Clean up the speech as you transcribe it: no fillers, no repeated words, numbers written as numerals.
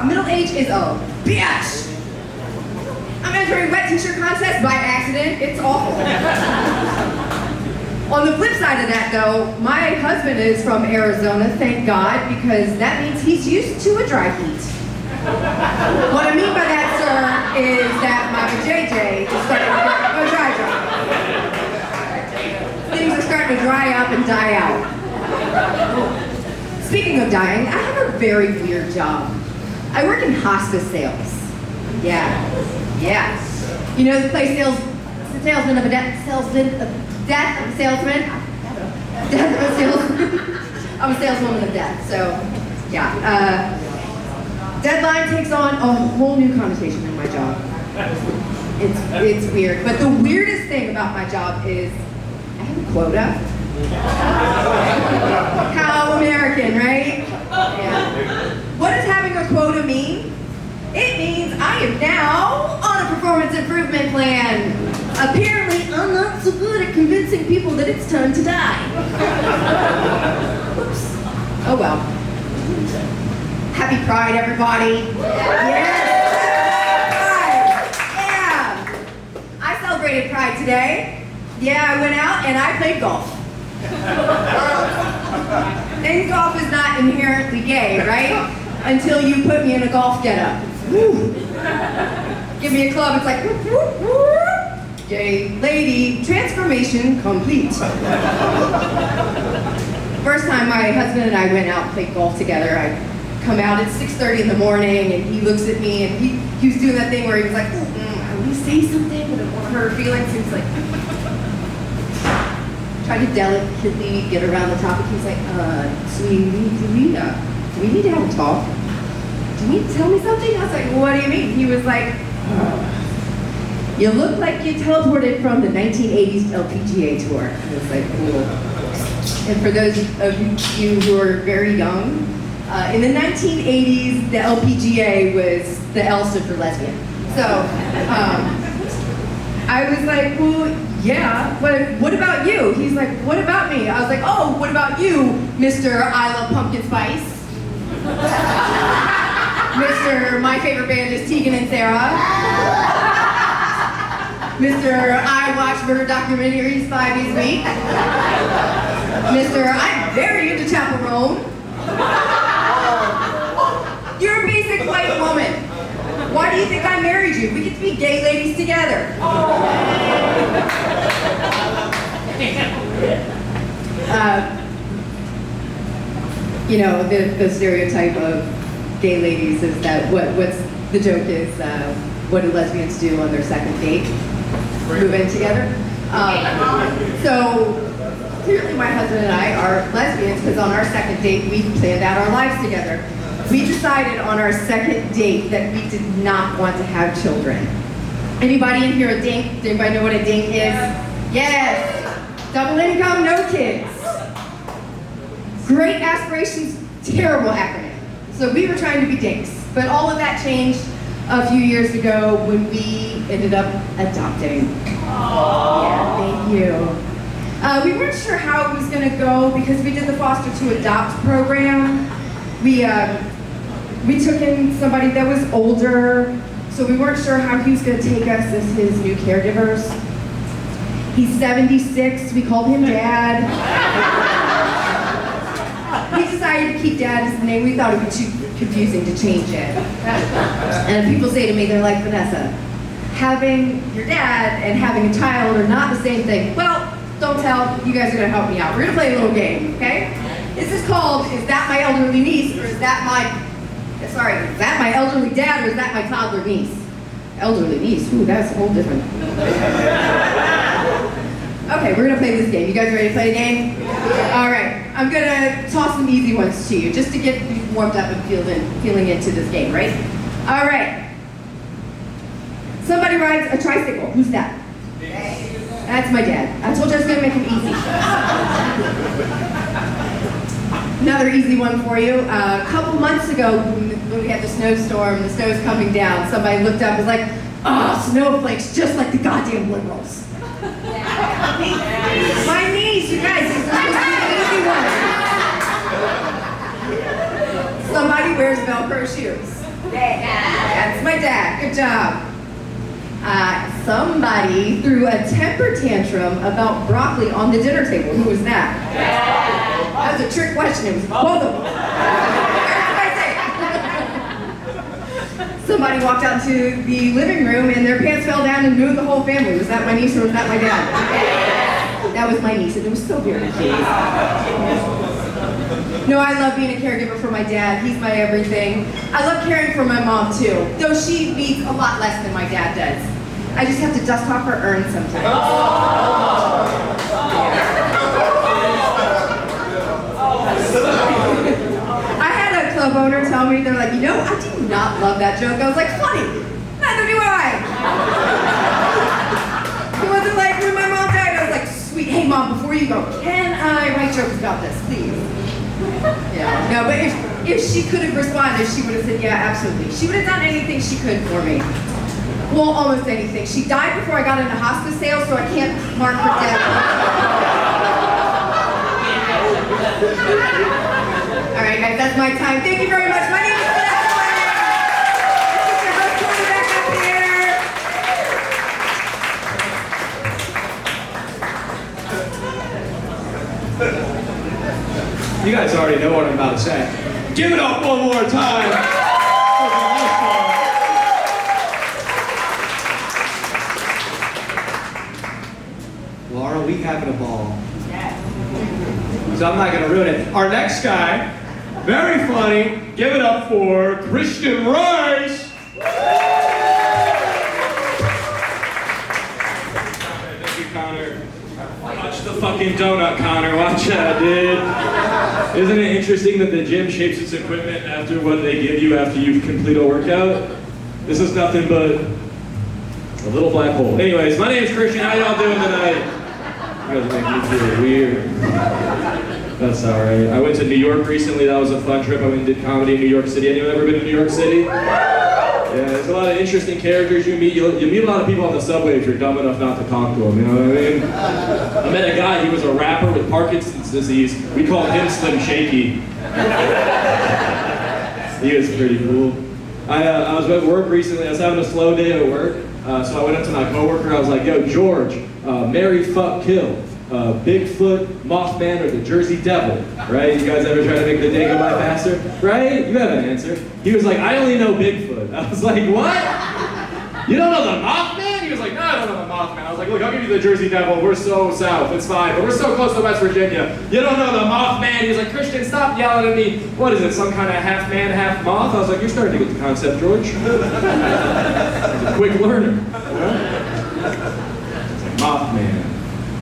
Middle age is a bitch. I'm entering wet t-shirt contest by accident. It's awful. On the flip side of that, though, my husband is from Arizona, thank God, because that means he's used to a dry heat. What I mean by that, sir, is that my JJ is starting to get dry. Things are starting to dry up and die out. Speaking of dying, I have a very weird job. I work in hospice sales. Yeah. You know the play salesman of a death of a salesman? Death of a salesman. I'm a saleswoman of death, so yeah. Deadline takes on a whole new connotation in my job. It's weird, but the weirdest thing about my job is I have a quota. How American, right? Yeah. What does having a quota mean? It means I am now on a performance improvement plan. Apparently, I'm not so good at convincing people that it's time to die. Oops. Oh well. Happy Pride, everybody. Yes! Yeah! I celebrated Pride today. Yeah, I went out and I played golf. And golf is not inherently gay, right? Until you put me in a golf getup. Woo. Give me a club, it's like, whoop, whoop, whoop. Gay lady, transformation complete. First time my husband and I went out and played golf together, I come out at 6:30 in the morning and he looks at me and he was doing that thing where he was like, will you say something? But I don't want her feelings. He was like, trying to delicately get around the topic. He's like, sweetie, do we need to have a talk? Do you need to tell me something? I was like, what do you mean? He was like, you look like you teleported from the 1980s LPGA tour. I was like, cool. And for those of you who are very young, in the 1980s, the LPGA was the L stood for lesbian. So I was like, well, yeah, but what about you? He's like, what about me? I was like, oh, what about you, Mr. I Love Pumpkin Spice? Mr. My favorite band is Tegan and Sarah. Mr. I watch murder documentaries 5 days a week. Mr. I'm very into Chapel Roan. You're a basic white woman. Why do you think I married you? We get to be gay ladies together. You know, the stereotype of gay ladies is that what's the joke is what do lesbians do on their second date? Move in together. So clearly my husband and I are lesbians because on our second date we planned out our lives together. We decided on our second date that we did not want to have children. Anybody in here a dink? Does anybody know what a dink is? Yes. Double income, no kids. Great aspirations, terrible acronym. So we were trying to be dinks, but all of that changed a few years ago when we ended up adopting. Yeah, thank you. We weren't sure how it was going to go because we did the foster to adopt program. We took in somebody that was older, so we weren't sure how he was going to take us as his new caregivers. He's 76, we called him Dad. We decided to keep Dad as the name. We thought it would be too confusing to change it. And people say to me, they're like, Vanessa, having your dad and having a child are not the same thing. Well, don't tell, you guys are going to help me out. We're going to play a little game, okay? This is called, is that my elderly niece or is that my elderly dad or is that my toddler niece? Elderly niece, ooh, that's a whole different. Okay, we're gonna play this game. You guys ready to play the game? All right, I'm gonna toss some easy ones to you just to get you warmed up and feeling into this game, right? All right. Somebody rides a tricycle. Who's that? That's my dad. I told you I was gonna make it easy. Another easy one for you. A couple months ago, when we had the snowstorm, the snow's coming down, somebody looked up and was like, oh, snowflakes, just like the goddamn liberals. My niece, you guys, this is supposed to be an easy one. Somebody wears Velcro shoes. That's my dad. Good job. Somebody threw a temper tantrum about broccoli on the dinner table. Who was that? That was a trick question. It was both of them. Somebody walked out to the living room and their pants fell down and moved the whole family. Was that my niece or was that my dad? That was my niece, and it was so very cute. No, I love being a caregiver for my dad. He's my everything. I love caring for my mom too, though she needs a lot less than my dad does. I just have to dust off her urn sometimes. I had a club owner tell me, they're like, I do not love that joke. I was like, funny. Neither do I. It wasn't like when my mom died, I was like, sweet, hey mom, before you go, can I write jokes about this, please? Yeah, no, but if she could have responded, she would have said, yeah, absolutely. She would have done anything she could for me. Well, almost anything. She died before I got into hospice sales, so I can't mark her dead. All right, guys, that's my time. Thank you very much. My name is Vanessa Leonard. This is your host, Tony, back up here. You guys already know what I'm about to say. Give it up one more time. Laura, we having a ball. So I'm not going to ruin it. Our next guy, very funny. Give it up for Christian Rice. Thank you, Connor. Watch the fucking donut, Connor. Watch that, dude. Isn't it interesting that the gym shapes its equipment after what they give you after you complete a workout? This is nothing but a little black hole. Anyways, my name is Christian. How y'all doing tonight? You guys make me feel weird. That's alright. I went to New York recently. That was a fun trip. I went and did comedy in New York City. Anyone ever been to New York City? Yeah, there's a lot of interesting characters you meet. You meet a lot of people on the subway if you're dumb enough not to talk to them, you know what I mean? I met a guy, he was a rapper with Parkinson's disease. We called him Slim Shaky. He was pretty cool. I was at work recently. I was having a slow day at work. So I went up to my coworker. I was like, yo, George, marry, fuck, kill. Bigfoot, Mothman, or the Jersey Devil, right? You guys ever try to make the day go by faster? Right? You have an answer. He was like, I only know Bigfoot. I was like, what? You don't know the Mothman? He was like, no, I don't know the Mothman. I was like, look, I'll give you the Jersey Devil. We're so south, it's fine, but we're so close to West Virginia. You don't know the Mothman? He was like, Christian, stop yelling at me. What is it, some kind of half man, half moth? I was like, you're starting to get the concept, George. He's a quick learner. You know?